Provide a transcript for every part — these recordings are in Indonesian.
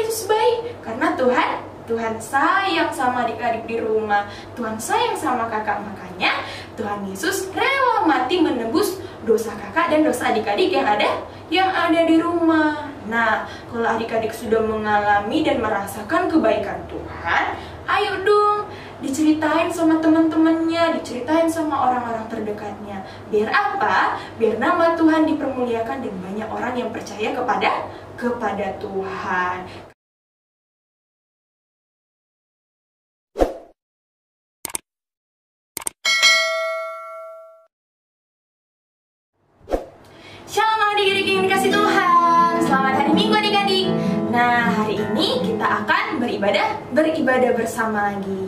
Yesus baik? Karena Tuhan sayang sama adik-adik di rumah. Tuhan sayang sama kakak, makanya Tuhan Yesus rela mati menebus dosa kakak dan dosa adik-adik yang ada di rumah. Nah, kalau adik-adik sudah mengalami dan merasakan kebaikan Tuhan, ayo dong diceritain sama teman-temannya, diceritain sama orang-orang terdekatnya. Biar apa? Biar nama Tuhan dipermuliakan dan banyak orang yang percaya kepada Tuhan. Shalom adik-adik yang dikasih Tuhan. Selamat hari Minggu adik-adik. Nah, hari ini kita akan beribadah bersama lagi.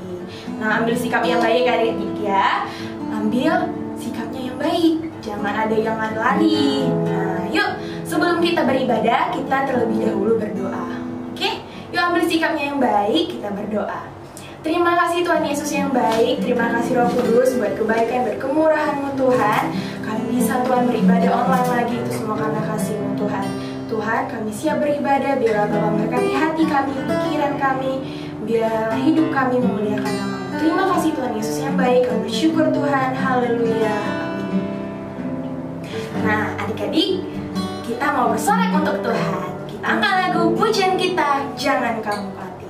Nah, ambil sikap yang baik adik-adik ya. Ambil sikapnya yang baik. Jangan ada yang lari. Nah, yuk sebelum kita beribadah, kita terlebih dahulu berdoa. Oke? Yuk ambil sikapnya yang baik, kita berdoa. Terima kasih Tuhan Yesus yang baik. Terima kasih Roh Kudus buat kebaikan berkemurahan-Mu Tuhan. Kami bisa Tuhan beribadah online lagi. Itu semua karena kasih-Mu Tuhan. Tuhan, kami siap beribadah. Biarlah Bapa memberkati hati kami, pikiran kami. Biarlah hidup kami memuliakan nama-Mu. Terima kasih Tuhan Yesus yang baik. Kami bersyukur Tuhan. Haleluya. Amin. Nah, adik-adik, kita mau bersorak untuk Tuhan. Kita angkat lagu pujian kita, Jangan Kamu Mati.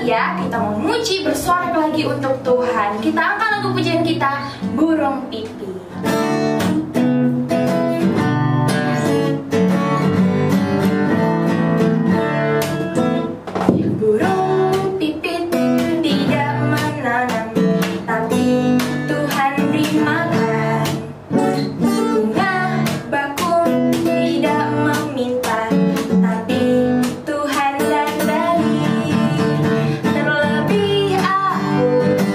Ya, kita mau muji bersorak lagi untuk Tuhan. Kita angkat lagu pujian kita, Burung Pipi. Burung pipit tidak menanam, tapi Tuhan beri makan. Bunga bakung tidak meminta, tapi Tuhan dandani. Terlebih aku,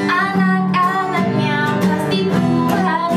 anak-anaknya, pasti Tuhan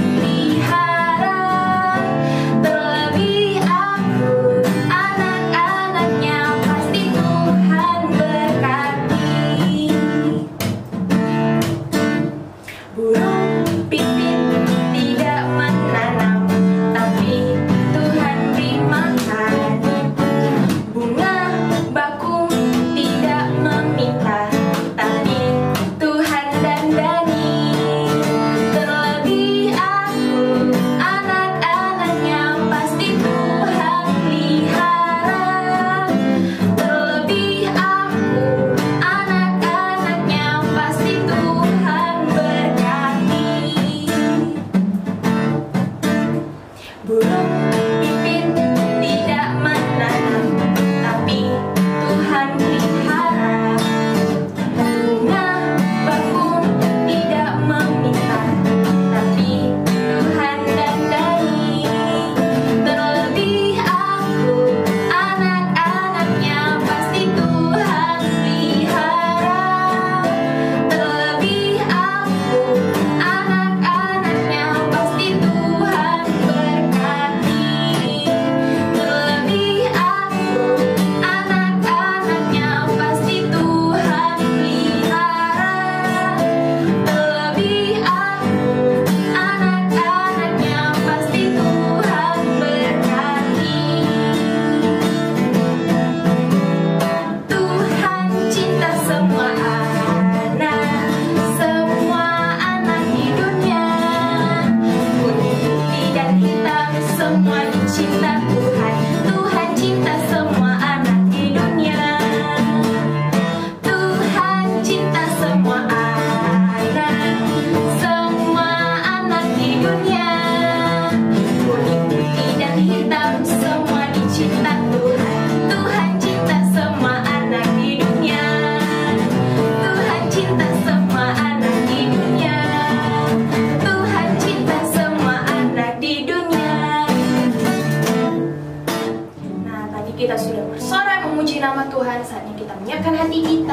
mendengarkan hati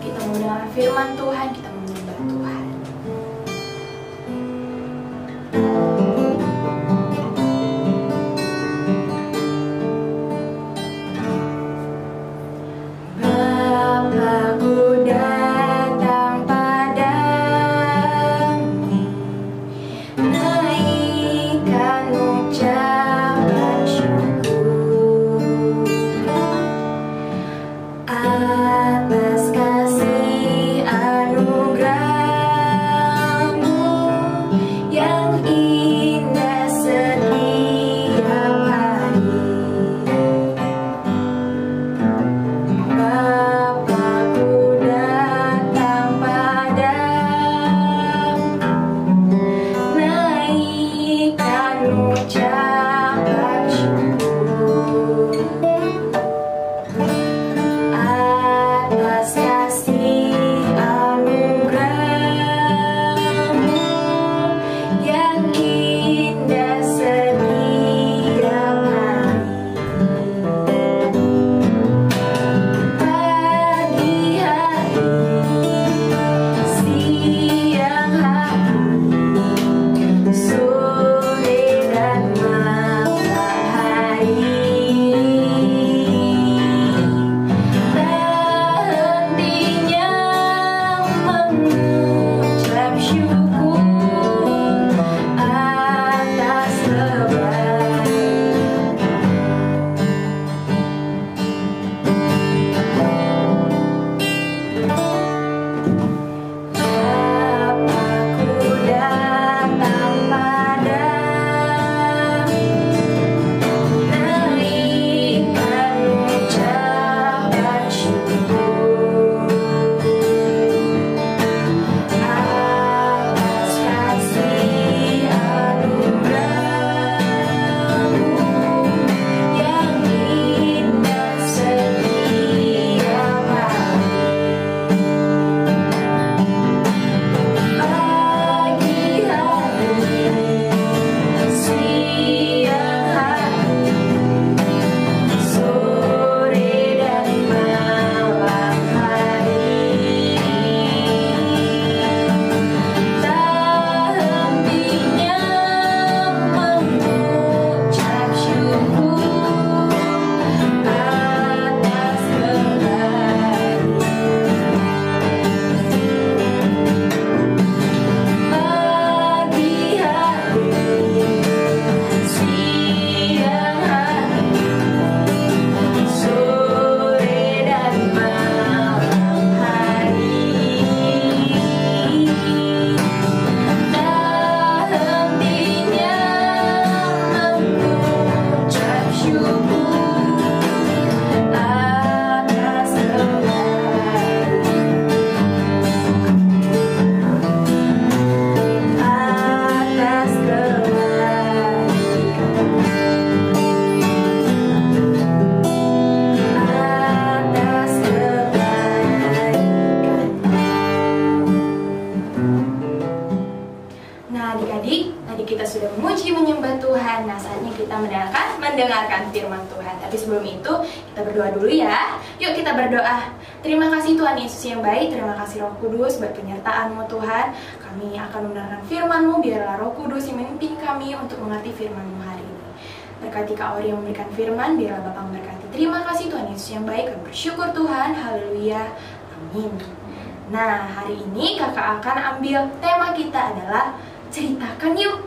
kita mau mendengar firman Tuhan, kita mau menyembah Tuhan. Bapa-Ku datang padamu, naikkan ucapan syukur atas kasih anugerah-Mu yang indah setiap hari. Bapa-Ku datang padamu, naikkan ucapan syukur atas kasih anugerah-Mu yang indah setiap hari. Pagi hari, siang hari, sore dan malam hari, tak hentinya mengucap syukur atas kebaikan. Bapa-Ku datang padamu, naikkan ucapan syukur atas kasih anugerah-Mu yang indah setiap hari. Pagi hari, siang hari, sore dan malam hari, tak hentinya mengucap syukur atas kebaikan. Pagi hari, siang hari, sore dan malam hari, tak hentinya mengucap syukur atas kebaikan. Atas kebaikan, atas kebaikan. Nah, adik-adik, tadi kita sudah memuji menyembah Tuhan. Nah, saatnya kita mendengarkan firman Tuhan. Tapi sebelum itu, kita berdoa dulu ya. Yuk kita berdoa. Terima kasih Tuhan Yesus yang baik, terima kasih Roh Kudus buat penyertaan-Mu Tuhan. Kami akan mendengarkan firman-Mu, biarlah Roh Kudus yang memimpin kami untuk mengerti firman-Mu hari ini. Berkati Kak Ori yang memberikan firman, biarlah Bapak memberkati. Terima kasih Tuhan Yesus yang baik, kami bersyukur Tuhan, haleluya, amin. Nah, hari ini kakak akan ambil tema kita adalah ceritakan yuk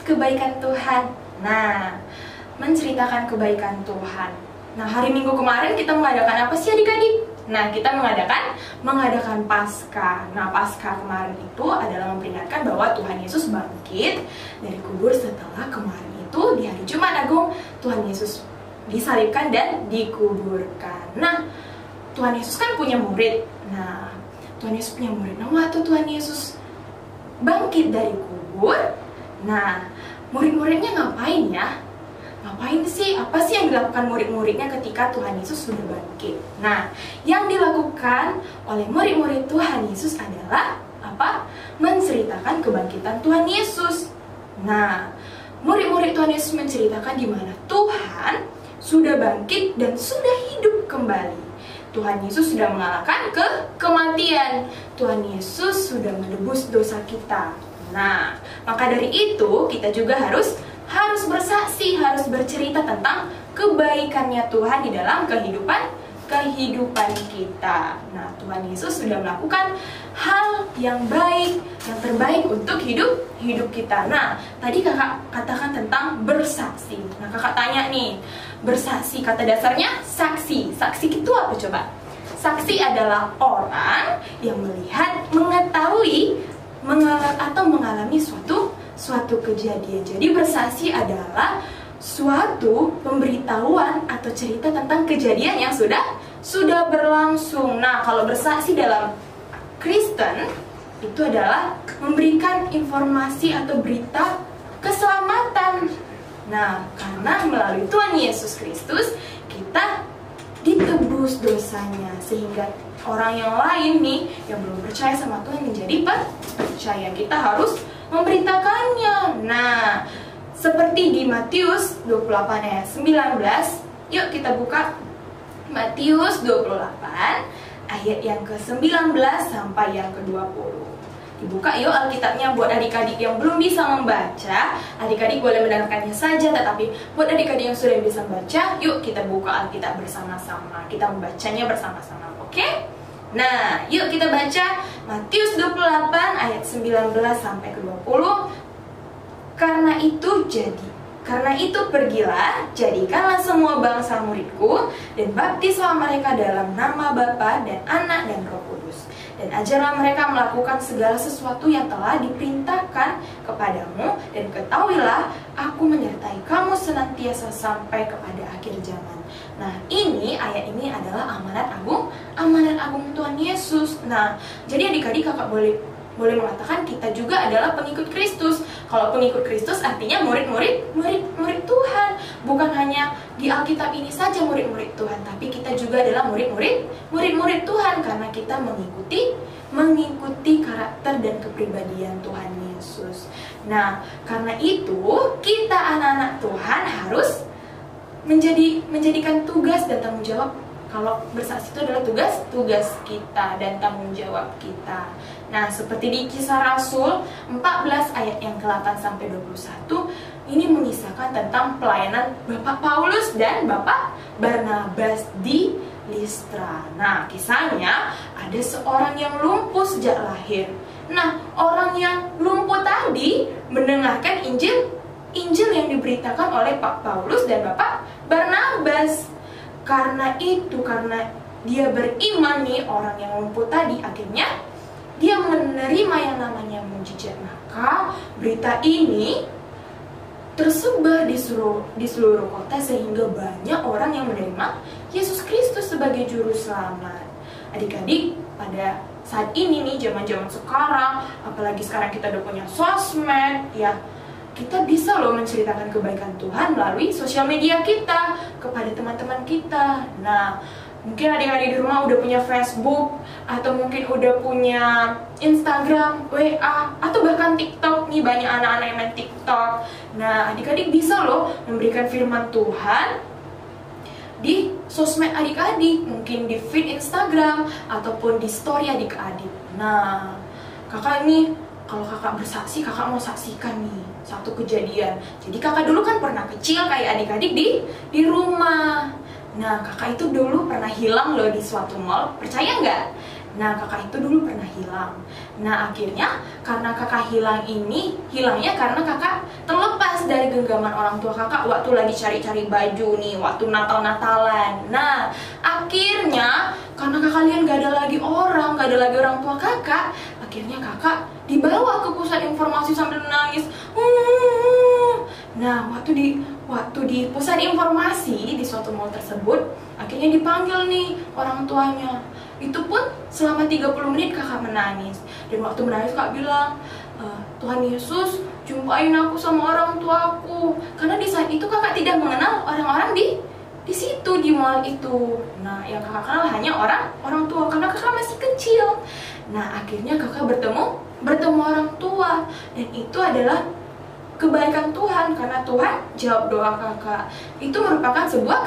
kebaikan Tuhan. Nah, menceritakan kebaikan Tuhan. Nah, hari Minggu kemarin kita mengadakan apa sih adik-adik? Nah, kita mengadakan Paskah. Nah, Paskah kemarin itu adalah memperingatkan bahwa Tuhan Yesus bangkit dari kubur setelah kemarin itu di hari Jumat Agung Tuhan Yesus disalibkan dan dikuburkan. Nah, Tuhan Yesus kan punya murid. Nah, Tuhan Yesus punya murid. Nah, waktu Tuhan Yesus bangkit dari kubur, nah, murid-muridnya ngapain ya? Ngapain sih? Apa sih yang dilakukan murid-muridnya ketika Tuhan Yesus sudah bangkit? Nah, yang dilakukan oleh murid-murid Tuhan Yesus adalah apa? Menceritakan kebangkitan Tuhan Yesus. Nah, murid-murid Tuhan Yesus menceritakan di mana Tuhan sudah bangkit dan sudah hidup kembali. Tuhan Yesus sudah mengalahkan kematian. Tuhan Yesus sudah menebus dosa kita. Nah, maka dari itu kita juga harus bersaksi, harus bercerita tentang kebaikannya Tuhan di dalam kehidupan kita. Nah, Tuhan Yesus sudah melakukan hal yang baik, yang terbaik untuk hidup kita. Nah, tadi kakak katakan tentang bersaksi. Nah, kakak tanya nih, bersaksi kata dasarnya saksi. Saksi itu apa coba? Saksi adalah orang yang melihat, mengetahui, atau mengalami suatu kejadian. Jadi bersaksi adalah suatu pemberitahuan atau cerita tentang kejadian yang sudah berlangsung. Nah, kalau bersaksi dalam Kristen itu adalah memberikan informasi atau berita keselamatan. Nah, karena melalui Tuhan Yesus Kristus kita ditebus dosanya, sehingga orang yang lain nih yang belum percaya sama Tuhan menjadi percaya. Kita harus memberitakannya. Nah, seperti di Matius 28 ayat 19, yuk kita buka Matius 28 ayat yang ke-19 sampai yang ke-20. Dibuka yuk Alkitabnya buat adik-adik yang belum bisa membaca. Adik-adik boleh mendengarkannya saja, tetapi buat adik-adik yang sudah bisa membaca, yuk kita buka Alkitab bersama-sama. Kita membacanya bersama-sama, oke? Nah, yuk kita baca Matius 28 ayat 19 sampai ke-20. Karena itu pergilah, jadikanlah semua bangsa muridku, dan baptislah mereka dalam nama Bapa dan Anak dan Roh Kudus. Dan ajarlah mereka melakukan segala sesuatu yang telah diperintahkan kepadamu, dan ketahuilah aku menyertai kamu senantiasa sampai kepada akhir zaman. Nah, ayat ini adalah amanat agung Tuhan Yesus. Nah, jadi adik-adik kakak boleh mengatakan kita juga adalah pengikut Kristus. Kalau pengikut Kristus artinya murid Tuhan. Bukan hanya di Alkitab ini saja murid-murid Tuhan, tapi kita juga adalah murid-murid Tuhan karena kita mengikuti karakter dan kepribadian Tuhan Yesus. Nah, karena itu kita anak-anak Tuhan harus menjadikan tugas dan tanggung jawab. Kalau bersaksi itu adalah tugas kita dan tanggung jawab kita. Nah, seperti di Kisah Rasul 14 ayat yang ke-8 sampai 21, ini mengisahkan tentang pelayanan Bapak Paulus dan Bapak Barnabas di Listra. Nah, kisahnya ada seorang yang lumpuh sejak lahir. Nah, orang yang lumpuh tadi mendengarkan Injil yang diberitakan oleh Pak Paulus dan Bapak Barnabas. Karena dia beriman nih, orang yang lumpuh tadi, akhirnya dia menerima yang namanya mujizat. Maka berita ini tersebar di seluruh kota, sehingga banyak orang yang menerima Yesus Kristus sebagai juru selamat. Adik-adik, pada saat ini nih, zaman-zaman sekarang, apalagi sekarang kita udah punya sosmed, ya kita bisa loh menceritakan kebaikan Tuhan melalui sosial media kita kepada teman-teman kita. Nah, mungkin adik-adik di rumah udah punya Facebook, atau mungkin udah punya Instagram, WA, atau bahkan TikTok. Nih banyak anak-anak yang main TikTok. Nah, adik-adik bisa loh memberikan firman Tuhan di sosmed adik-adik, mungkin di feed Instagram ataupun di story adik-adik. Nah, kakak ini, kalau kakak bersaksi, kakak mau saksikan nih satu kejadian. Jadi kakak dulu kan pernah kecil kayak adik-adik di rumah. Nah, kakak itu dulu pernah hilang loh di suatu mall, percaya nggak? Nah, kakak itu dulu pernah hilang. Nah, akhirnya karena kakak hilangnya karena kakak terlepas dari genggaman orang tua kakak waktu lagi cari-cari baju nih, waktu Natal-Natalan. Nah, akhirnya karena kakak lihat nggak ada lagi orang tua kakak, akhirnya kakak dibawa ke pusat informasi sambil menangis. Nah, waktu di pusat informasi di suatu mall tersebut, akhirnya dipanggil nih orang tuanya. Itu pun selama 30 menit kakak menangis. Dan waktu menangis kakak bilang, Tuhan Yesus, jumpain aku sama orang tuaku. Karena di saat itu kakak tidak mengenal orang-orang di situ, di mall itu. Nah, yang kakak kenal hanya orang tua karena kakak masih kecil. Nah, akhirnya kakak bertemu orang tua, dan itu adalah kebaikan Tuhan karena Tuhan jawab doa kakak. Itu merupakan sebuah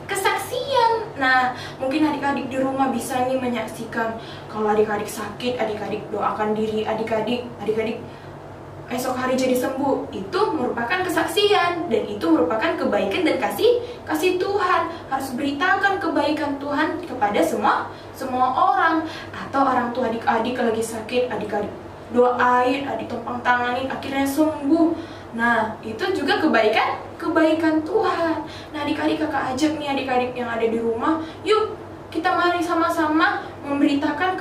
kesaksian. Nah, mungkin adik-adik di rumah bisa nih menyaksikan kalau adik-adik sakit, adik-adik doakan diri adik-adik esok hari jadi sembuh. Itu merupakan kesaksian dan itu merupakan kebaikan dan kasih Tuhan. Harus beritakan kebaikan Tuhan kepada semua orang. Atau orang tua adik-adik lagi sakit, adik-adik doain, adik tumpang tanganin, akhirnya sembuh. Nah, itu juga kebaikan Tuhan. Nah, adik-adik kakak ajak nih adik-adik yang ada di rumah, yuk kita mari sama-sama memberitakan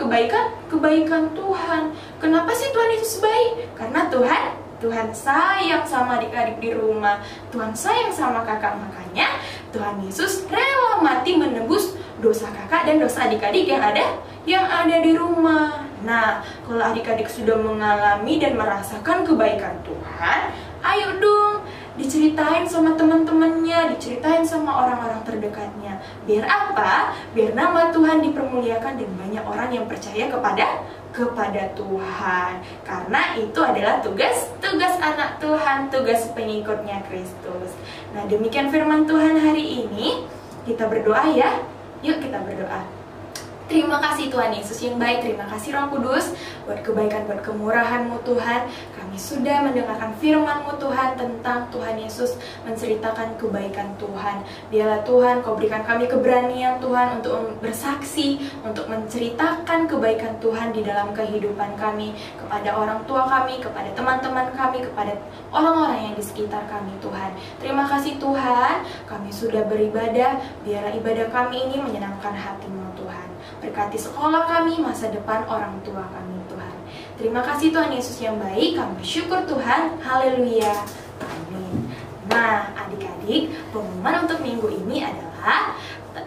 kebaikan Tuhan. Kenapa sih Tuhan Yesus baik? Karena Tuhan sayang sama adik-adik di rumah. Tuhan sayang sama kakak, makanya Tuhan Yesus rela mati menebus dosa kakak dan dosa adik-adik yang ada di rumah. Nah, kalau adik-adik sudah mengalami dan merasakan kebaikan Tuhan, ayo dong diceritain sama teman-temannya, diceritain sama orang-orang terdekatnya. Biar apa? Biar nama Tuhan dipermuliakan dan banyak orang yang percaya kepada Tuhan. Karena itu adalah tugas anak Tuhan, tugas pengikutnya Kristus. Nah, demikian firman Tuhan hari ini. Kita berdoa ya. Yuk kita berdoa. Terima kasih Tuhan Yesus yang baik, terima kasih Roh Kudus buat kebaikan, buat kemurahan-Mu Tuhan. Kami sudah mendengarkan firman-Mu Tuhan tentang Tuhan Yesus menceritakan kebaikan Tuhan. Biarlah Tuhan Kau berikan kami keberanian Tuhan untuk bersaksi, untuk menceritakan kebaikan Tuhan di dalam kehidupan kami, kepada orang tua kami, kepada teman-teman kami, kepada orang-orang yang di sekitar kami Tuhan. Terima kasih Tuhan, kami sudah beribadah, biarlah ibadah kami ini menyenangkan hati-Mu Tuhan. Berkati sekolah kami, masa depan orang tua kami Tuhan. Terima kasih Tuhan Yesus yang baik, kami bersyukur Tuhan. Haleluya. Amin. Nah, adik-adik, pengumuman untuk minggu ini adalah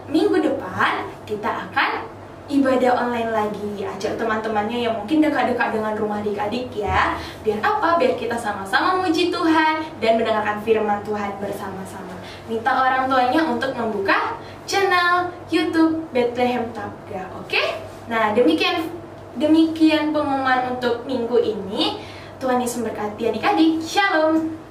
minggu depan kita akan ibadah online lagi. Ajak teman-temannya yang mungkin dekat-dekat dengan rumah adik-adik ya. Biar apa? Biar kita sama-sama memuji Tuhan dan mendengarkan firman Tuhan bersama-sama. Minta orang tuanya untuk membuka channel YouTube Bethlehem Tabga. Oke? Nah, demikian pengumuman untuk minggu ini. Tuhan Yesus memberkati adik-adik. Shalom.